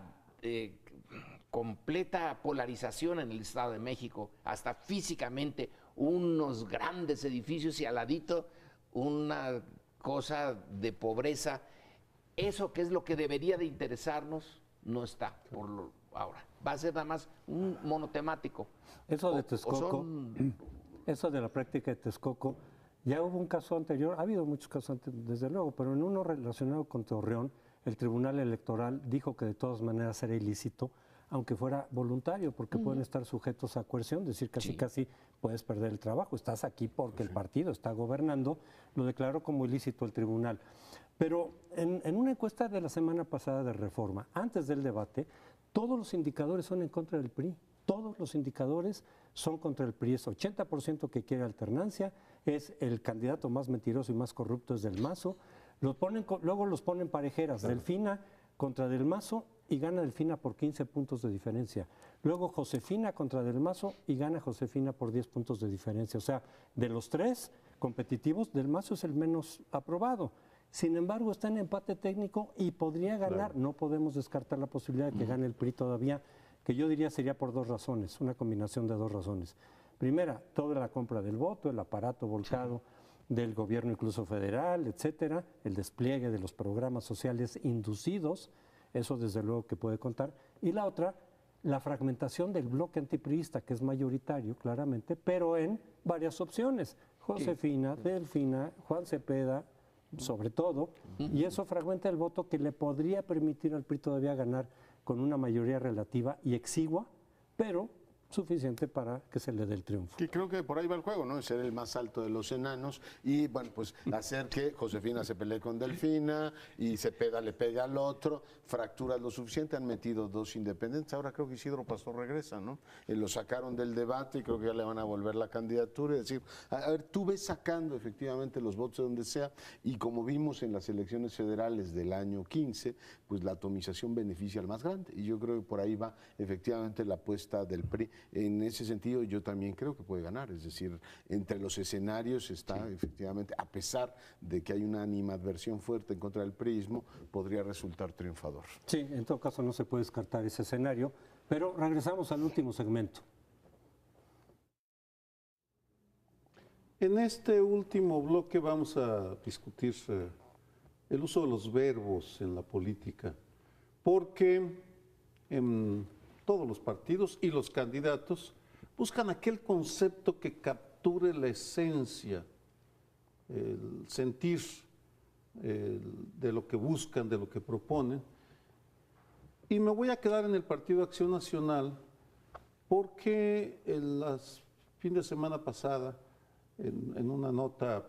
completa polarización en el Estado de México, hasta físicamente unos grandes edificios y al ladito una cosa de pobreza. Eso que es lo que debería de interesarnos no está por ahora. Va a ser nada más un monotemático. Eso de Texcoco, eso de la práctica de Texcoco, ya hubo un caso anterior, ha habido muchos casos antes, desde luego, pero en uno relacionado con Torreón, el Tribunal Electoral dijo que de todas maneras era ilícito, aunque fuera voluntario, porque pueden estar sujetos a coerción, decir casi puedes perder el trabajo, estás aquí porque el partido está gobernando, lo declaró como ilícito el tribunal. Pero en una encuesta de la semana pasada de Reforma, antes del debate, todos los indicadores son en contra del PRI, todos los indicadores son contra el PRI, es 80% que quiere alternancia, es el candidato más mentiroso y más corrupto es Del Mazo, luego los ponen parejeras, Delfina contra Del Mazo y gana Delfina por 15 puntos de diferencia. Luego Josefina contra Del Mazo y gana Josefina por 10 puntos de diferencia. O sea, de los tres competitivos, Del Mazo es el menos aprobado. Sin embargo, está en empate técnico y podría ganar. Claro. No podemos descartar la posibilidad de que gane el PRI todavía, que yo diría sería por dos razones, una combinación de dos razones. Primera, toda la compra del voto, el aparato volcado del gobierno incluso federal, etcétera, el despliegue de los programas sociales inducidos, eso desde luego que puede contar. Y la otra, la fragmentación del bloque antipriista, que es mayoritario, claramente, pero en varias opciones. Josefina, Delfina, Juan Cepeda, sobre todo, y eso fragmenta el voto que le podría permitir al PRI todavía ganar con una mayoría relativa y exigua, pero suficiente para que se le dé el triunfo. Y creo que por ahí va el juego, ¿no? Ser el más alto de los enanos y, bueno, pues hacer que Josefina se pelee con Delfina y Cepeda le pegue al otro, fracturas lo suficiente, han metido dos independientes, ahora creo que Isidro Pastor regresa, ¿no? Lo sacaron del debate y creo que ya le van a volver la candidatura y decir, a ver, tú ves sacando efectivamente los votos de donde sea y como vimos en las elecciones federales del año 15, pues la atomización beneficia al más grande y yo creo que por ahí va efectivamente la apuesta del PRI en ese sentido yo también creo que puede ganar, es decir, entre los escenarios está efectivamente, a pesar de que hay una animadversión fuerte en contra del priismo, podría resultar triunfador. Sí, en todo caso no se puede descartar ese escenario, pero regresamos al último segmento. En este último bloque vamos a discutir el uso de los verbos en la política, porque todos los partidos y los candidatos buscan aquel concepto que capture la esencia, el sentir de lo que buscan, de lo que proponen. Y me voy a quedar en el Partido Acción Nacional porque el fin de semana pasada, en una nota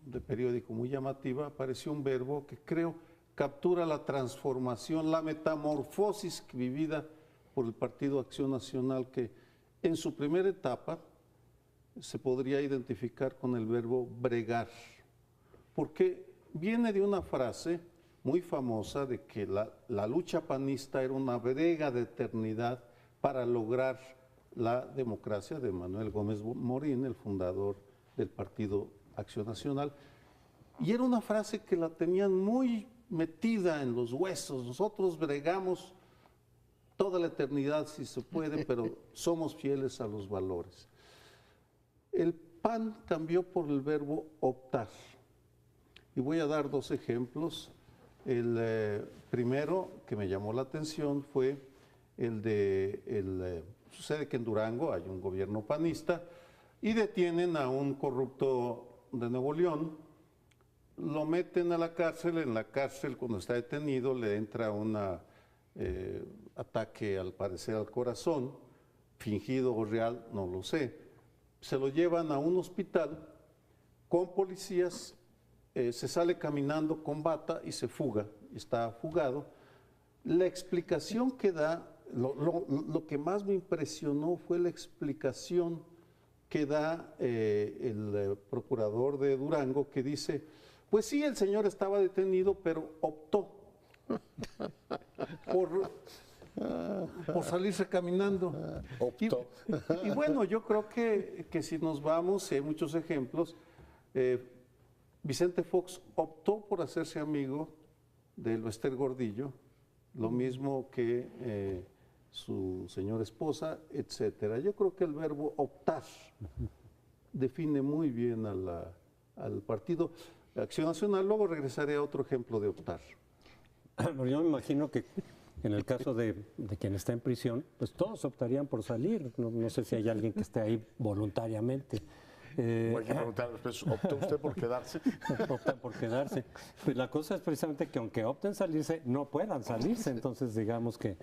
de periódico muy llamativa, apareció un verbo que creo captura la transformación, la metamorfosis vivida por el Partido Acción Nacional, que en su primera etapa se podría identificar con el verbo bregar, porque viene de una frase muy famosa de que la lucha panista era una brega de eternidad para lograr la democracia, de Manuel Gómez Morín, el fundador del Partido Acción Nacional, y era una frase que la tenían muy metida en los huesos. Nosotros bregamos toda la eternidad si se puede, pero somos fieles a los valores. El PAN cambió por el verbo optar, y voy a dar dos ejemplos. El primero que me llamó la atención fue sucede que en Durango hay un gobierno panista y detienen a un corrupto de Nuevo León, lo meten a la cárcel. En la cárcel, cuando está detenido, le entra un ataque, al parecer, al corazón, fingido o real, no lo sé. Se lo llevan a un hospital con policías, se sale caminando con bata y se fuga, está fugado. La explicación que da, lo que más me impresionó fue la explicación que da el procurador de Durango, que dice, pues sí, el señor estaba detenido, pero optó por salirse caminando. Optó. Y bueno, yo creo que si nos vamos, hay muchos ejemplos. Vicente Fox optó por hacerse amigo de Bester Gordillo, lo mismo que su señora esposa, etcétera. Yo creo que el verbo optar define muy bien al Partido Acción Nacional. Luego regresaré a otro ejemplo de optar. Pero yo me imagino que en el caso de quien está en prisión, pues todos optarían por salir. No sé si hay alguien que esté ahí voluntariamente. Hay que preguntar después, ¿optó usted por quedarse? Optan por quedarse. Pues la cosa es precisamente que aunque opten salirse, no puedan salirse. Entonces, digamos que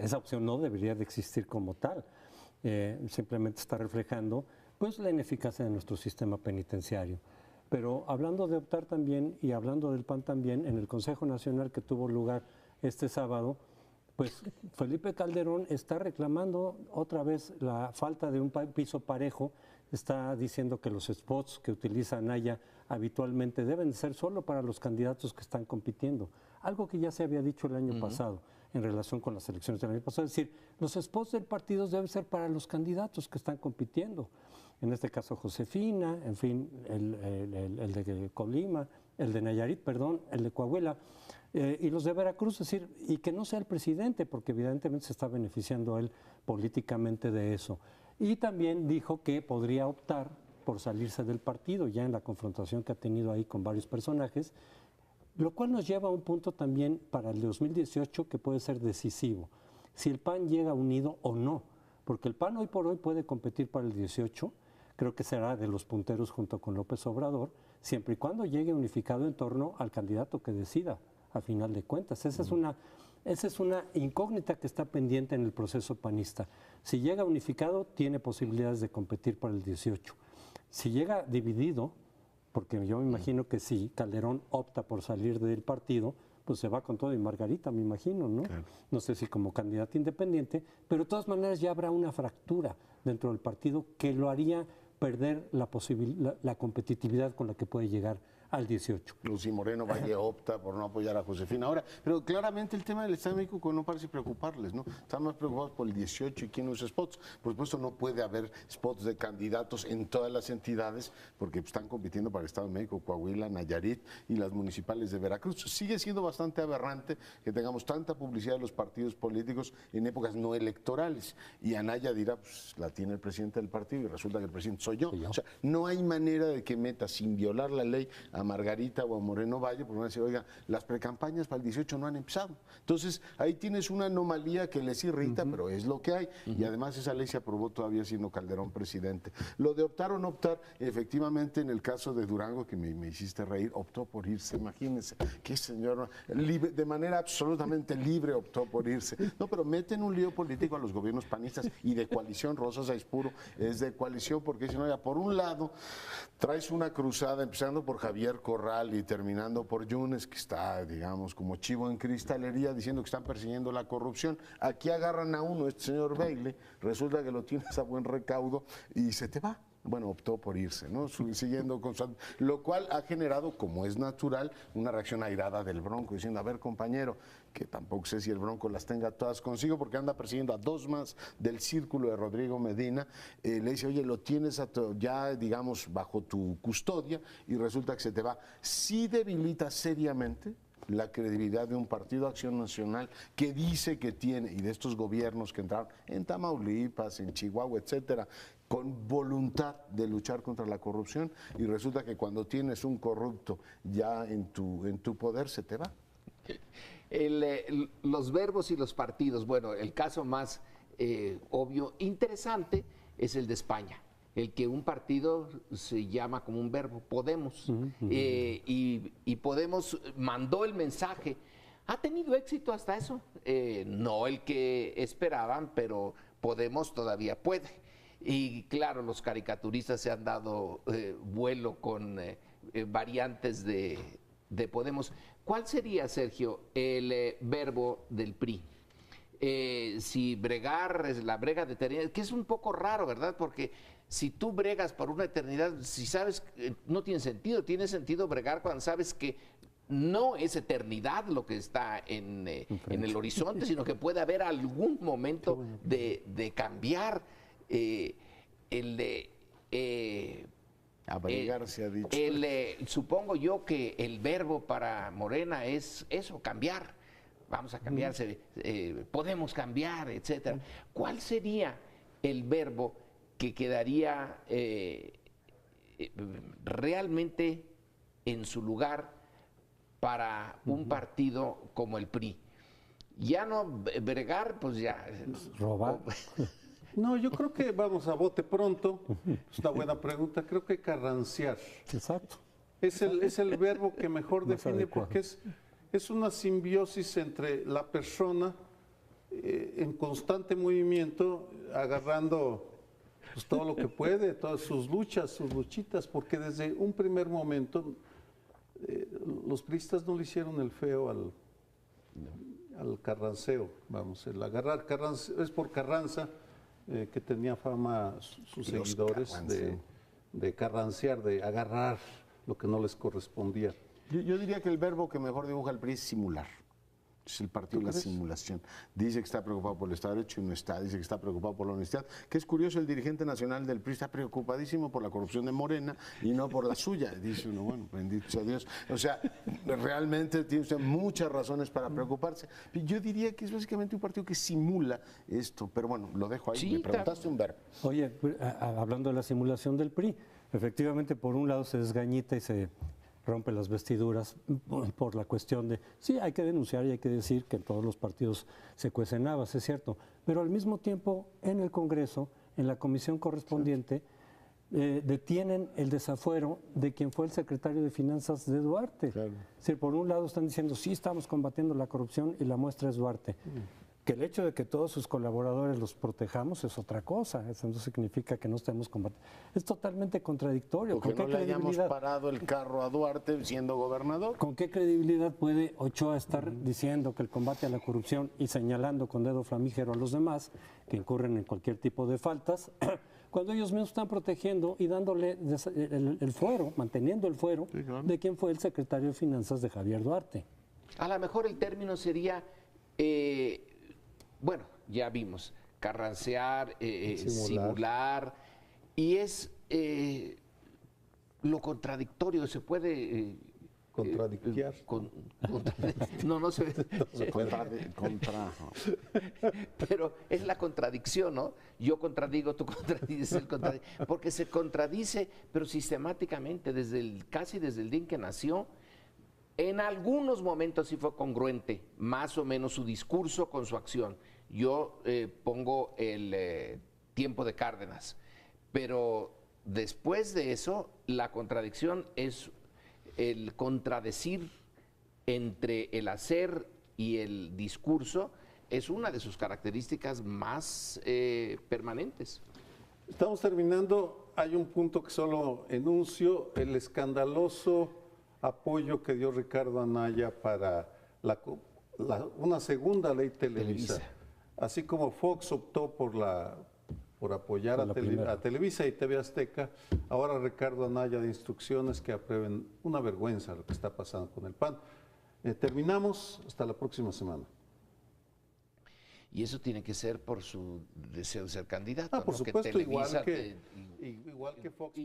esa opción no debería de existir como tal. Simplemente está reflejando pues la ineficacia de nuestro sistema penitenciario. Pero hablando de optar también y hablando del PAN también, en el Consejo Nacional que tuvo lugar este sábado, pues Felipe Calderón está reclamando otra vez la falta de un piso parejo. Está diciendo que los spots que utiliza Anaya habitualmente deben ser solo para los candidatos que están compitiendo. Algo que ya se había dicho el año pasado en relación con las elecciones del año pasado. Es decir, los spots del partido deben ser para los candidatos que están compitiendo. En este caso Josefina, en fin, el de Colima, el de Nayarit, perdón, el de Coahuila, y los de Veracruz, es decir, y que no sea el presidente, porque evidentemente se está beneficiando él políticamente de eso. Y también dijo que podría optar por salirse del partido, ya en la confrontación que ha tenido ahí con varios personajes, lo cual nos lleva a un punto también para el 2018 que puede ser decisivo, si el PAN llega unido o no, porque el PAN hoy por hoy puede competir para el 18, creo que será de los punteros junto con López Obrador, siempre y cuando llegue unificado en torno al candidato que decida, a final de cuentas. Esa es una incógnita que está pendiente en el proceso panista. Si llega unificado, tiene posibilidades de competir para el 18. Si llega dividido, porque yo me imagino que si Calderón opta por salir del partido, pues se va con todo y Margarita, me imagino, ¿no? Claro. No sé si como candidata independiente, pero de todas maneras ya habrá una fractura dentro del partido que lo haría perder la competitividad con la que puede llegar al 18. Lucy Moreno Valle opta por no apoyar a Josefina ahora, pero claramente el tema del Estado de México no parece preocuparles, ¿no? Están más preocupados por el 18 y quién usa spots. Por supuesto no puede haber spots de candidatos en todas las entidades porque están compitiendo para el Estado de México, Coahuila, Nayarit y las municipales de Veracruz. Sigue siendo bastante aberrante que tengamos tanta publicidad de los partidos políticos en épocas no electorales. Y Anaya dirá, pues la tiene el presidente del partido y resulta que el presidente soy yo. O sea, no hay manera de que meta sin violar la ley a Margarita o a Moreno Valle, porque van a decir, oiga, las precampañas para el 18 no han empezado. Entonces, ahí tienes una anomalía que les irrita, pero es lo que hay. Y además esa ley se aprobó todavía siendo Calderón presidente. Lo de optar o no optar, efectivamente, en el caso de Durango, que me hiciste reír, optó por irse. Imagínense, qué señor, de manera absolutamente libre optó por irse. No, pero meten un lío político a los gobiernos panistas y de coalición. Rosa Sáenz Puro es de coalición, porque si no, ya por un lado traes una cruzada empezando por Javier Corral y terminando por Yunes, que está, digamos, como chivo en cristalería, diciendo que están persiguiendo la corrupción. Aquí agarran a uno, este señor Bailey, resulta que lo tienes a buen recaudo y se te va. Bueno, optó por irse, ¿no? Siguiendo con lo cual ha generado, como es natural, una reacción airada del Bronco, diciendo, a ver, compañero, que tampoco sé si el Bronco las tenga todas consigo, porque anda persiguiendo a dos más del círculo de Rodrigo Medina, le dice, oye, lo tienes ya, digamos, bajo tu custodia, y resulta que se te va. Sí debilita seriamente la credibilidad de un partido Acción Nacional que dice que tiene, y de estos gobiernos que entraron en Tamaulipas, en Chihuahua, etcétera, con voluntad de luchar contra la corrupción, y resulta que cuando tienes un corrupto ya en tu poder, se te va. Los verbos y los partidos, bueno, el caso más obvio, interesante, es el de España. El que un partido se llama como un verbo, Podemos, y Podemos mandó el mensaje. ¿Ha tenido éxito hasta eso? No el que esperaban, pero Podemos todavía puede. Y claro, los caricaturistas se han dado vuelo con variantes de Podemos. ¿Cuál sería, Sergio, el verbo del PRI? Si bregar es la brega de eternidad, que es un poco raro, ¿verdad? Porque si tú bregas por una eternidad, si sabes, no tiene sentido bregar cuando sabes que no es eternidad lo que está en el horizonte, sino que puede haber algún momento de cambiar. Abrigar se ha dicho. Supongo yo que el verbo para Morena es eso, cambiar. Vamos a cambiarse, podemos cambiar, etcétera. ¿Cuál sería el verbo que quedaría realmente en su lugar para un partido como el PRI? Ya no bregar, pues ya. Robar. No, yo creo que vamos a bote pronto. Es una buena pregunta. Creo que carrancear. Exacto. Es el verbo que mejor define, porque es una simbiosis entre la persona en constante movimiento, agarrando pues, todo lo que puede, todas sus luchas, sus luchitas, porque desde un primer momento los priistas no le hicieron el feo al carranceo. Vamos, el agarrar es por Carranza, que tenía fama sus seguidores de carrancear, de agarrar lo que no les correspondía. Yo diría que el verbo que mejor dibuja el PRI es simular. Es el partido de la simulación. Dice que está preocupado por el Estado de Derecho y no está. Dice que está preocupado por la honestidad. Que es curioso, el dirigente nacional del PRI está preocupadísimo por la corrupción de Morena y no por la suya. Dice uno, bueno, bendito sea Dios. O sea, realmente tiene usted muchas razones para preocuparse. Yo diría que es básicamente un partido que simula esto. Pero bueno, lo dejo ahí. Sí, me preguntaste un verbo. Oye, hablando de la simulación del PRI, efectivamente, por un lado se desgañita y se rompe las vestiduras por la cuestión de, sí, hay que denunciar y hay que decir que en todos los partidos se cuecen habas, es cierto, pero al mismo tiempo en el Congreso, en la comisión correspondiente, detienen el desafuero de quien fue el secretario de Finanzas de Duarte. Claro. Es decir, por un lado están diciendo, sí, estamos combatiendo la corrupción y la muestra es Duarte. Que el hecho de que todos sus colaboradores los protejamos es otra cosa. Eso no significa que no estemos combatiendo. Es totalmente contradictorio. Porque no le hayamos parado el carro a Duarte siendo gobernador. ¿Con qué credibilidad puede Ochoa estar diciendo que el combate a la corrupción y señalando con dedo flamígero a los demás que incurren en cualquier tipo de faltas, cuando ellos mismos están protegiendo y dándole el fuero, manteniendo el fuero de quien fue el secretario de Finanzas de Javier Duarte? A lo mejor el término sería, bueno, ya vimos, carrancear, simular, y es lo contradictorio, se puede... Contradictiar. No se ve. Pero es la contradicción, ¿no? Yo contradigo, tú contradices, porque se contradice, pero sistemáticamente, casi desde el día en que nació. En algunos momentos sí fue congruente, más o menos su discurso con su acción. Yo pongo el tiempo de Cárdenas, pero después de eso, la contradicción es el contradecir entre el hacer y el discurso, es una de sus características más permanentes. Estamos terminando, hay un punto que solo enuncio, el escandaloso apoyo que dio Ricardo Anaya para una segunda ley Televisa. Así como Fox optó por apoyar a Televisa y TV Azteca, ahora Ricardo Anaya de instrucciones que aprueben. Una vergüenza lo que está pasando con el PAN. Terminamos, hasta la próxima semana. Y eso tiene que ser por su deseo de ser candidato. Por ¿no? supuesto, que Televisa igual que Fox.